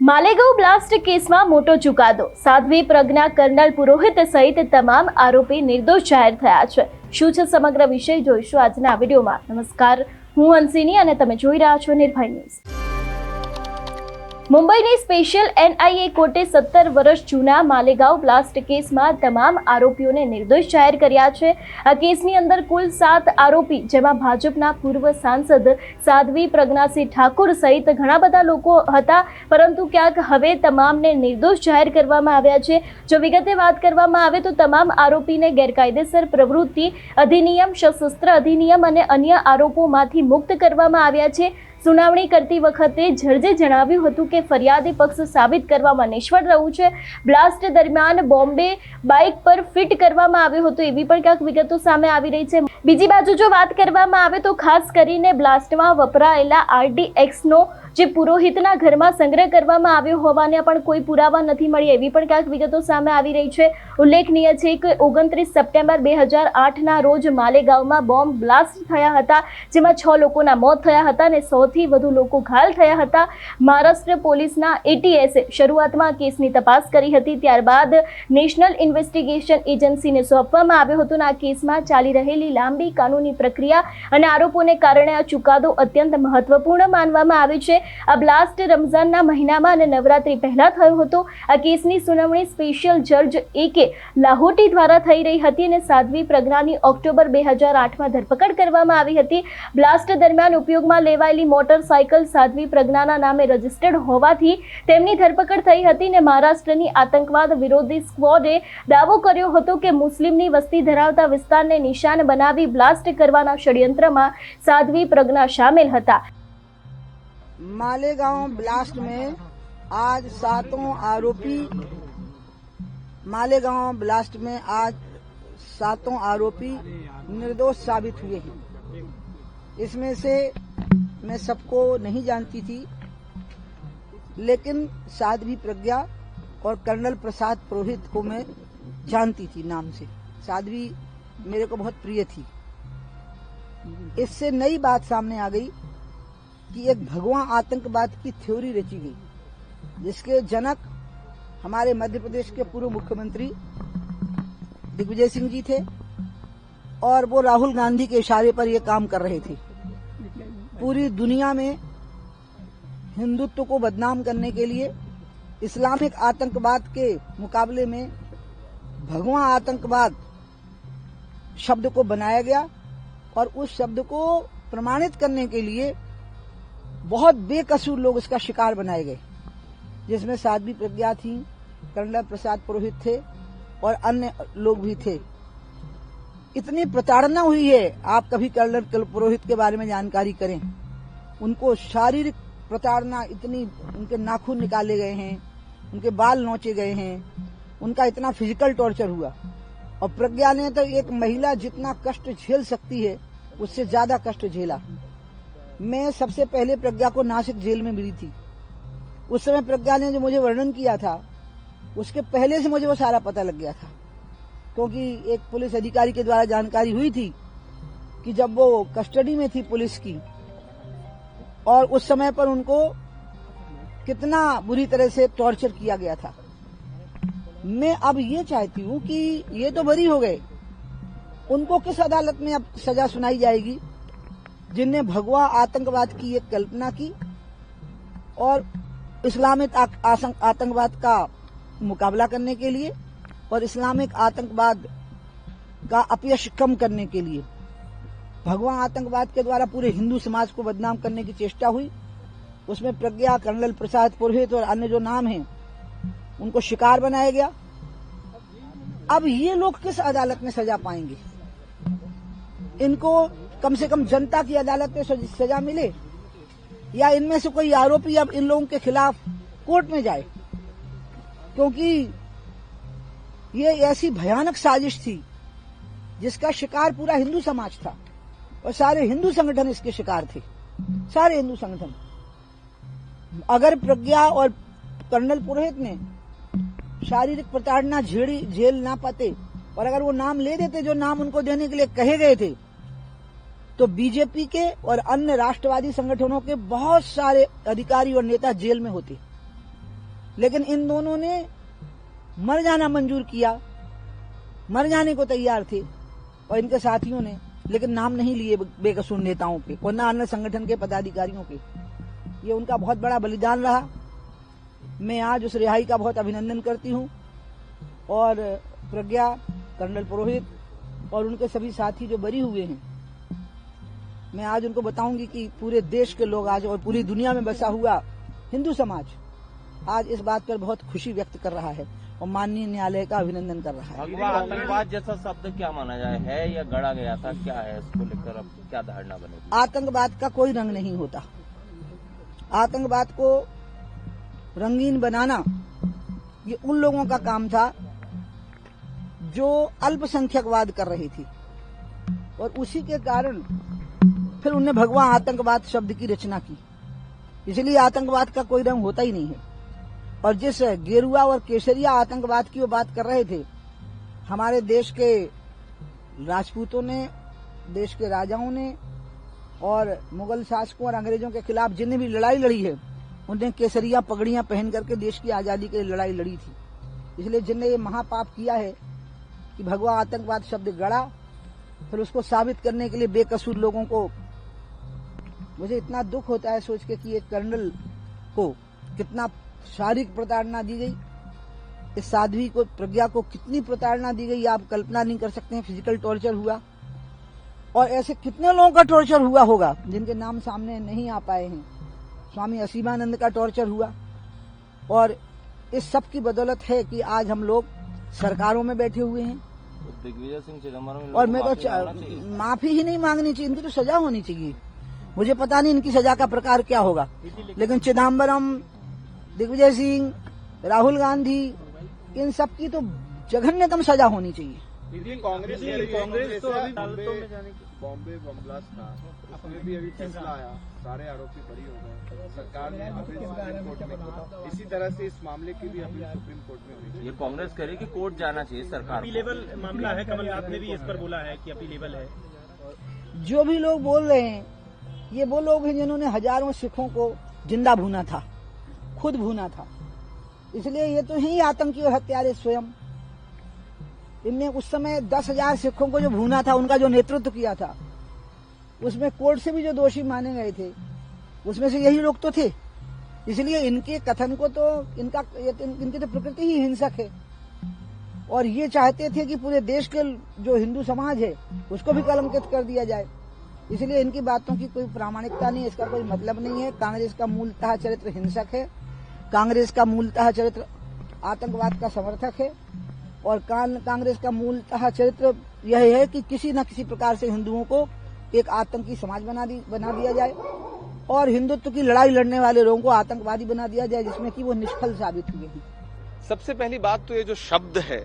Malegaon blast કેસમાં મોટો ચુકાદો. સાધ્વી પ્રજ્ઞા, કર્નલ પુરોહિત સહિત તમામ આરોપી નિર્દોષ જાહેર થયા છે. શું છે સમગ્ર વિષય જોઈશું આજના વિડીયોમાં. નમસ્કાર, હું હંસિની અને તમે જોઈ રહ્યા છો નિર્ભય ન્યૂઝ. મુંબઈની સ્પેશિયલ એનઆઈએ કોર્ટે 17 વર્ષ જૂના માલેગાંવ બ્લાસ્ટ કેસમાં તમામ આરોપીઓને નિર્દોષ જાહેર કર્યા છે. આ કેસની અંદર કુલ 7 આરોપી, જેમાં ભાજપના પૂર્વ સાંસદ સાધ્વી પ્રજ્ઞાસિંહ ઠાકુર સહિત ઘણા બધા લોકો હતા, પરંતુ ક્યાંક હવે તમામને નિર્દોષ જાહેર કરવામાં આવ્યા છે. જો વિગતે વાત કરવામાં આવે તો તમામ આરોપીને ગેરકાયદેસર પ્રવૃત્તિ અધિનિયમ, સશસ્ત્ર અધિનિયમ અને અન્ય આરોપોમાંથી મુક્ત કરવામાં આવ્યા છે. સુનાવણી કરતી વખતે જજે જણાવ્યું હતું કે ફરિયાદી પક્ષ સાબિત કરવામાં નિષ્ફળ રહ્યું છે. બ્લાસ્ટ દરમિયાન બોમ્બે બાઇક પર ફિટ કરવામાં આવ્યો હતો, એવી પણ ક્યાંક વિગતો સામે આવી રહી છે. બીજી બાજુ જો વાત કરવામાં આવે તો ખાસ કરીને બ્લાસ્ટમાં વપરાયેલા RDXનો જે પુરોહિતના ઘરમાં સંગ્રહ કરવામાં આવ્યો હોવાના પણ કોઈ પુરાવા નથી મળી, એવી પણ ક્યાંક વિગતો સામે આવી રહી છે. ઉલ્લેખનીય છે કે 29 સપ્ટેમ્બર 2008ના રોજ માલેગાંવમાં બોમ્બ બ્લાસ્ટ થયા હતા, જેમાં 6 લોકોના મોત થયા હતા અને 100થી વધુ લોકો ઘાયલ થયા હતા. મહારાષ્ટ્ર પોલીસના ATSએ શરૂઆતમાં કેસની તપાસ કરી હતી, ત્યારબાદ નેશનલ ઇન્વેસ્ટિગેશન એજન્સીને સોંપવામાં આવ્યો હતો. આ કેસમાં ચાલી રહેલી લાંબી કાનૂની પ્રક્રિયા અને આરોપોને કારણે આ ચુકાદો અત્યંત મહત્વપૂર્ણ માનવામાં આવે છે. આ બ્લાસ્ટ રમઝાનના મહિનામાં અને નવરાત્રી પહેલા થયો હતો. આ કેસની સુનાવણી સ્પેશિયલ જજ AK લાહોટી દ્વારા થઈ રહી હતી અને સાધ્વી પ્રજ્ઞાની ઓક્ટોબર 2008માં ધરપકડ કરવામાં આવી હતી. બ્લાસ્ટ દરમિયાન ઉપયોગમાં લેવાયેલી મોટરસાયકલ સાધ્વી પ્રજ્ઞાના નામે રજીસ્ટર્ડ હોવાથી તેમની ધરપકડ થઈ હતી અને મહારાષ્ટ્રની આતંકવાદ વિરોધી સ્ક્વોડે દાવો કર્યો હતો કે મુસ્લિમની વસ્તી ધરાવતા વિસ્તારને નિશાન બનાવી બ્લાસ્ટ કરવાના ષડયંત્રમાં સાધ્વી પ્રજ્ઞા સામેલ હતા. मालेगांव ब्लास्ट में आज 7 आरोपी निर्दोष साबित हुए हैं. इसमें से मैं सबको नहीं जानती थी, लेकिन साध्वी प्रज्ञा और कर्नल प्रसाद पुरोहित को मैं जानती थी नाम से. साध्वी मेरे को बहुत प्रिय थी. इससे नई बात सामने आ गई कि एक भगवा आतंकवाद की थ्योरी रची गई, जिसके जनक हमारे मध्य प्रदेश के पूर्व मुख्यमंत्री दिग्विजय सिंह जी थे और वो राहुल गांधी के इशारे पर ये काम कर रहे थे. पूरी दुनिया में हिंदुत्व को बदनाम करने के लिए इस्लामिक आतंकवाद के मुकाबले में भगवा आतंकवाद शब्द को बनाया गया और उस शब्द को प्रमाणित करने के लिए बहुत बेकसूर लोग इसका शिकार बनाए गए, जिसमें साध्वी प्रज्ञा थी, कर्नल प्रसाद पुरोहित थे और अन्य लोग भी थे. इतनी प्रताड़ना हुई है, आप कभी कर्नल पुरोहित के बारे में जानकारी करें. उनको शारीरिक प्रताड़ना इतनी, उनके नाखून निकाले गए हैं, उनके बाल नोचे गए हैं, उनका इतना फिजिकल टॉर्चर हुआ. और प्रज्ञा ने तो एक महिला जितना कष्ट झेल सकती है उससे ज्यादा कष्ट झेला. मैं सबसे पहले प्रज्ञा को नासिक जेल में मिली थी. उस समय प्रज्ञा ने जो मुझे वर्णन किया था, उसके पहले से मुझे वो सारा पता लग गया था, क्योंकि एक पुलिस अधिकारी के द्वारा जानकारी हुई थी कि जब वो कस्टडी में थी पुलिस की और उस समय पर उनको कितना बुरी तरह से टॉर्चर किया गया था. मैं अब ये चाहती हूँ कि ये तो बरी हो गए, उनको किस अदालत में अब सजा सुनाई जाएगी जिनने भगवा आतंकवाद की एक कल्पना की और इस्लामिक आतंकवाद का मुकाबला करने के लिए और इस्लामिक आतंकवाद का अपयश कम करने के लिए भगवा आतंकवाद के द्वारा पूरे हिंदू समाज को बदनाम करने की चेष्टा हुई. उसमें प्रज्ञा, कर्नल प्रसाद पुरोहित और अन्य जो नाम हैं उनको शिकार बनाया गया. अब ये लोग किस अदालत में सजा पाएंगे? इनको कम से कम जनता की अदालत में सजा मिले, या इनमें से कोई आरोपी अब इन लोगों के खिलाफ कोर्ट में जाए, क्योंकि ये ऐसी भयानक साजिश थी जिसका शिकार पूरा हिंदू समाज था और सारे हिंदू संगठन इसके शिकार थे. सारे हिंदू संगठन. अगर प्रज्ञा और कर्नल पुरोहित ने शारीरिक प्रताड़ना झेल ना पाते और अगर वो नाम ले देते जो नाम उनको देने के लिए कहे गए थे, तो बीजेपी के और अन्य राष्ट्रवादी संगठनों के बहुत सारे अधिकारी और नेता जेल में होते. लेकिन इन दोनों ने मर जाना मंजूर किया, मर जाने को तैयार थे, और इनके साथियों ने, लेकिन नाम नहीं लिए बेकसूर नेताओं के और न अन्य संगठन के पदाधिकारियों के। ये उनका बहुत बड़ा बलिदान रहा। मैं आज उस रिहाई का बहुत अभिनंदन करती हूँ, और प्रज्ञा, कर्नल पुरोहित और उनके सभी साथी जो बरी हुए हैं, मैं आज उनको बताऊंगी कि पूरे देश के लोग आज और पूरी दुनिया में बसा हुआ हिंदू समाज आज इस बात पर बहुत खुशी व्यक्त कर रहा है और माननीय न्यायालय का अभिनंदन कर रहा है। भगवा आतंकवाद जैसा शब्द क्या माना जाए, है या गढ़ा गया था, क्या है, इसको लेकर अब क्या धारणा बनेगी? आतंकवाद का कोई रंग नहीं होता। आतंकवाद को रंगीन बनाना ये उन लोगों का काम था जो अल्पसंख्यकवाद कर रही थी, और उसी के कारण फिर उन्होंने भगवा आतंकवाद शब्द की रचना की। इसलिए आतंकवाद का कोई रंग होता ही नहीं है। और जिस गेरुआ और केसरिया आतंकवाद की वो बात कर रहे थे, हमारे देश के राजपूतों ने, देश के राजाओं ने और मुगल शासकों और अंग्रेजों के खिलाफ जिन्हें भी लड़ाई लड़ी है, उन्हें केसरिया पगड़ियां पहन करके देश की आजादी के लिए लड़ाई लड़ी थी। इसलिए जिनने ये महापाप किया है कि भगवा आतंकवाद शब्द गढ़ा, फिर उसको साबित करने के लिए बेकसूर लोगों को, मुझे इतना दुख होता है सोच के कि एक कर्नल को कितना शारीरिक प्रताड़ना दी गई, इस साध्वी को, प्रज्ञा को कितनी प्रताड़ना दी गई, आप कल्पना नहीं कर सकते हैं। फिजिकल टॉर्चर हुआ, और ऐसे कितने लोगों का टॉर्चर हुआ होगा जिनके नाम सामने नहीं आ पाए हैं। स्वामी असीमानंद का टॉर्चर हुआ, और इस सब की बदौलत है कि आज हम लोग सरकारों में बैठे हुए हैं। दिग्विजय सिंह चिदम्बरम, और मैं तो माफी ही नहीं मांगनी चाहिए, इनकी तो सजा होनी चाहिए। मुझे पता नहीं इनकी सजा का प्रकार क्या होगा, लेकिन चिदम्बरम, दिग्विजय सिंह, राहुल गांधी, इन सब की तो जघन्यतम सजा होनी चाहिए। कांग्रेस तो अभी अदालतों में जाने की, बॉम्बे बम ब्लास्ट था, उसमें भी अभी फैसला आया, सारे आरोपी बरी हो गए। सरकार ने अपील सुप्रीम कोर्ट में की, इसी तरह से इस मामले की भी अपील सुप्रीम कोर्ट में हुई। ये कांग्रेस कह रही कि कोर्ट जाना चाहिए सरकार। अपीलेबल मामला है, कमलनाथ ने भी इस पर बोला है कि अपीलेबल है। जो भी लोग बोल रहे हैं, ये वो लोग हैं जिन्होंने हजारों सिखों को जिंदा भूना था, खुद भूना था। इसलिए ये तो ही आतंकी और हत्यारे स्वयं। इनने उस समय 10,000 सिखों को जो भूना था, उनका जो नेतृत्व किया था, उसमें कोर्ट से भी जो दोषी माने गए थे, उसमें से यही लोग तो थे। इसलिए इनके कथन को तो इनकी तो प्रकृति ही हिंसक है, और ये चाहते थे कि पूरे देश के जो हिंदू समाज है उसको भी कलंकित कर दिया जाए। इसलिए इनकी बातों की कोई प्रामाणिकता नहीं, इसका कोई मतलब नहीं है। कांग्रेस का मूलतः चरित्र हिंसक है, कांग्रेस का मूलतः चरित्र आतंकवाद का समर्थक है, और कांग्रेस का मूलतः चरित्र यह है कि किसी न किसी प्रकार से हिंदुओं को एक आतंकी समाज बना दिया जाए, और हिंदुत्व की लड़ाई लड़ने वाले लोगों को आतंकवादी बना दिया जाए, जिसमें कि वो निष्फल साबित हुए हैं। सबसे पहली बात तो ये जो शब्द है,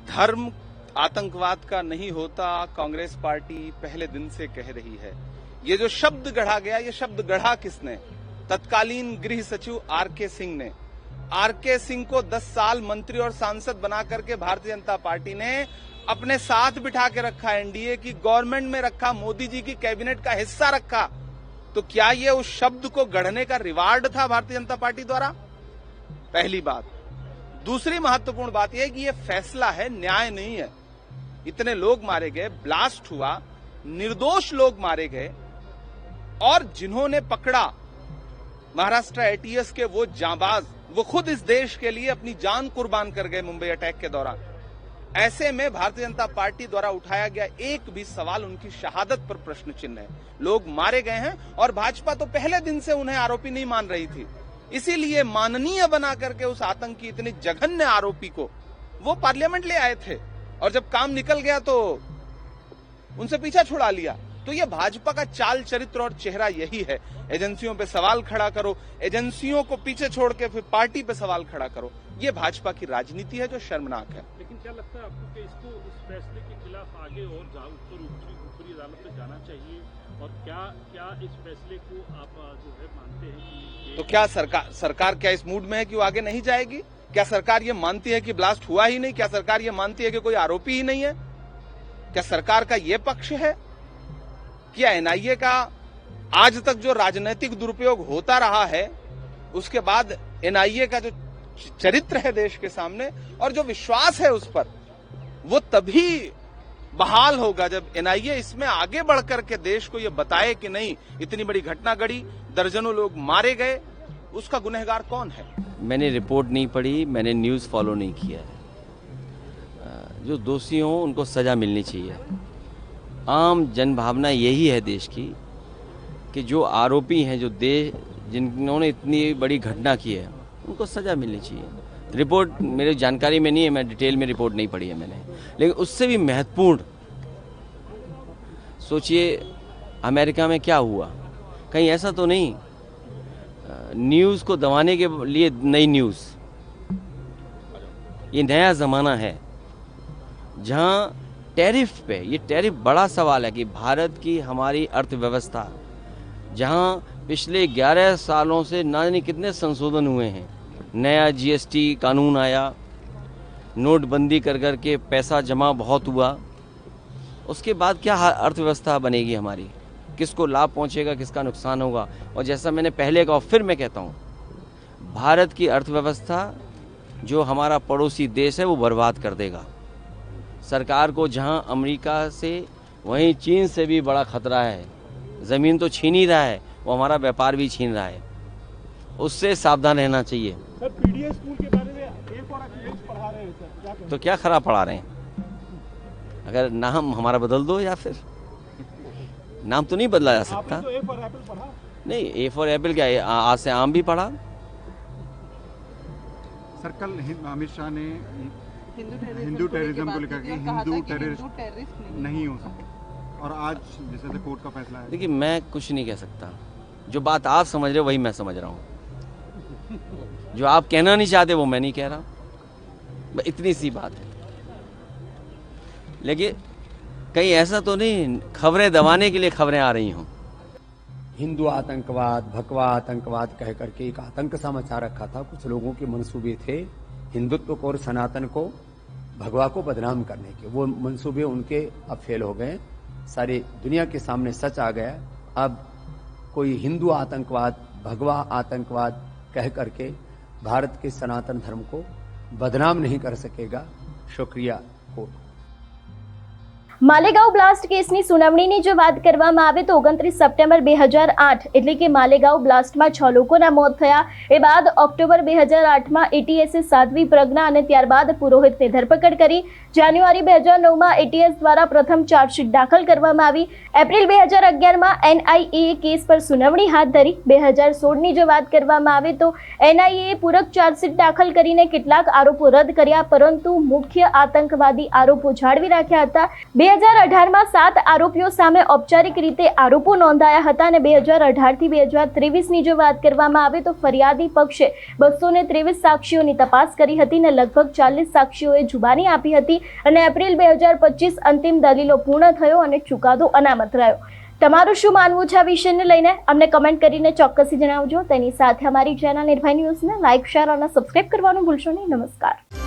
धर्म आतंकवाद का नहीं होता, कांग्रेस पार्टी पहले दिन से कह रही है। ये जो शब्द गढ़ा गया, ये शब्द गढ़ा किसने? तत्कालीन गृह सचिव आरके सिंह ने। आरके सिंह को 10 साल मंत्री और सांसद बना करके भारतीय जनता पार्टी ने अपने साथ बिठा के रखा, एनडीए की गवर्नमेंट में रखा, मोदी जी की कैबिनेट का हिस्सा रखा। तो क्या ये उस शब्द को गढ़ने का रिवार्ड था भारतीय जनता पार्टी द्वारा? पहली बात। दूसरी महत्वपूर्ण बात यह है कि यह फैसला है, न्याय नहीं है। इतने लोग मारे गए, ब्लास्ट हुआ, निर्दोष लोग मारे गए, और जिन्होंने पकड़ा महाराष्ट्र एटीएस के वो जांबाज, वो खुद इस देश के लिए अपनी जान कुर्बान कर गए मुंबई अटैक के दौरान। ऐसे में भारतीय जनता पार्टी द्वारा उठाया गया एक भी सवाल उनकी शहादत पर प्रश्न चिन्ह है। लोग मारे गए हैं, और भाजपा तो पहले दिन से उन्हें आरोपी नहीं मान रही थी। इसीलिए माननीय बना करके उस आतंकी, इतने जघन्य आरोपी को वो पार्लियामेंट ले आए थे, और जब काम निकल गया तो उनसे पीछा छुड़ा लिया। तो ये भाजपा का चाल चरित्र और चेहरा यही है। एजेंसियों पे सवाल खड़ा करो, एजेंसियों को पीछे छोड़ के फिर पार्टी पे सवाल खड़ा करो। ये भाजपा की राजनीति है जो शर्मनाक है। लेकिन क्या लगता है आपको कि इसको, इस फैसले के खिलाफ आगे और ऊपरी अदालत में जाना चाहिए, और क्या इस फैसले को आप जो है मानते हैं कि, तो क्या सरकार क्या इस मूड में है कि वो आगे नहीं जाएगी? क्या सरकार ये मानती है कि ब्लास्ट हुआ ही नहीं? क्या सरकार ये मानती है कि कोई आरोपी ही नहीं है? क्या सरकार का ये पक्ष है? क्या एनआईए का आज तक जो राजनीतिक दुरुपयोग होता रहा है, उसके बाद एनआईए का जो चरित्र है देश के सामने और जो विश्वास है उस पर, वो तभी बहाल होगा जब एनआईए इसमें आगे बढ़कर के देश को ये बताए कि नहीं, इतनी बड़ी घटना घटी, दर्जनों लोग मारे गए, उसका गुनहगार कौन है। मैंने रिपोर्ट नहीं पढ़ी, मैंने न्यूज़ फॉलो नहीं किया है। जो दोषी हों उनको सज़ा मिलनी चाहिए। आम जनभावना यही है देश की कि जो आरोपी हैं, जो जिन्होंने इतनी बड़ी घटना की है, उनको सज़ा मिलनी चाहिए। रिपोर्ट मेरी जानकारी में नहीं है, मैं डिटेल में रिपोर्ट नहीं पढ़ी है मैंने, लेकिन उससे भी महत्वपूर्ण सोचिए अमेरिका में क्या हुआ। कहीं ऐसा तो नहीं न्यूज़ को दबाने के लिए नई न्यूज़, ये नया ज़माना है जहां टैरिफ पे, ये टैरिफ बड़ा सवाल है कि भारत की हमारी अर्थव्यवस्था, जहां पिछले 11 सालों से ना जाने कितने संशोधन हुए हैं, नया जीएसटी कानून आया, नोटबंदी कर करके पैसा जमा बहुत हुआ, उसके बाद क्या अर्थव्यवस्था बनेगी हमारी, किसको लाभ पहुंचेगा, किसका नुकसान होगा। और जैसा मैंने पहले कहा, फिर मैं कहता हूँ, भारत की अर्थव्यवस्था जो हमारा पड़ोसी देश है वो बर्बाद कर देगा। सरकार को जहां अमेरिका से वहीं चीन से भी बड़ा खतरा है, ज़मीन तो छीन ही रहा है, वो हमारा व्यापार भी छीन रहा है, उससे सावधान रहना चाहिए। सर पीडीएस स्कूल के बारे में A4 अखिलेश पढ़ा रहे हैं सर, क्या कहें? तो क्या खराब पढ़ा रहे हैं? अगर नाम हमारा बदल दो, या फिर नाम तो नहीं बदला जा सकता। आपने तो A for Apple पढ़ा? नहीं, ए फॉर एप्पल क्या है, आज से आम भी पढ़ा। सर कल अमित शाह ने हिंदू टेररिज्म को लेकर के हिंदू टेररिस्ट नहीं हो सकते, और आज जैसे कोर्ट का फैसला है। देखिए, मैं कुछ नहीं कह सकता, जो बात आप समझ रहे हो वही मैं समझ रहा हूँ, जो आप कहना नहीं चाहते वो मैं नहीं कह रहा, इतनी सी बात है। लेकिन कहीं ऐसा तो नहीं खबरें दबाने के लिए खबरें आ रही हों। हिंदू आतंकवाद, भगवा आतंकवाद कह करके एक आतंक सा मचा रखा था। कुछ लोगों के मंसूबे थे हिंदुत्व को और सनातन को, भगवा को बदनाम करने के। वो मंसूबे उनके अब फेल हो गए, सारी दुनिया के सामने सच आ गया। अब कोई हिंदू आतंकवाद, भगवा आतंकवाद कह करके भारत के सनातन धर्म को बदनाम नहीं कर सकेगा। शुक्रिया कोर्ट। માલેગાંવ બ્લાસ્ટ કેસની સુનાવણીની જો વાત કરવામાં આવે તો 29 સપ્ટેમ્બર 2008 એટલે કે માલેગાંવ બ્લાસ્ટમાં 6 લોકોના મોત થયા। એ બાદ ઓક્ટોબર 2008માં એટીએસે સાધ્વી પ્રજ્ઞા અને ત્યારબાદ પુરોહિતની ધરપકડ કરી। જાન્યુઆરી 2009માં એટીએસ દ્વારા પ્રથમ ચાર્જશીટ દાખલ કરવામાં આવી। એપ્રિલ 2011માં એનઆઈએ કેસ પર સુનાવણી હાથ ધરી। 2016ની જો વાત કરવામાં આવે તો એનઆઈએ પૂરક ચાર્જશીટ દાખલ કરીને કેટલાક આરોપો રદ કર્યા, પરંતુ મુખ્ય આતંકવાદી આરોપો જાળવી રાખ્યા હતા। 2018માં 7 આરોપીઓ સામે ઔપચારિક રીતે આરોપો નોંધાયા હતા અને 2018 થી 2023ની જો વાત કરવામાં આવે તો ફરિયાદી પક્ષે 223 સાક્ષીઓની તપાસ કરી હતી અને લગભગ 40 સાક્ષીઓએ જુબાની આપી હતી અને એપ્રિલ 2025 અંતિમ દલીલો પૂર્ણ થયો અને ચુકાદો અનામત રહ્યો। તમારું શું માનવું છે આ વિષયને લઈને અમને કમેન્ટ કરીને ચોક્કસથી જણાવજો। તેની સાથે અમારી ચેનલ નિર્ભય ન્યૂઝને લાઇક, શેર અને સબસ્ક્રાઇબ કરવાનું ભૂલશો નહીં। નમસ્કાર।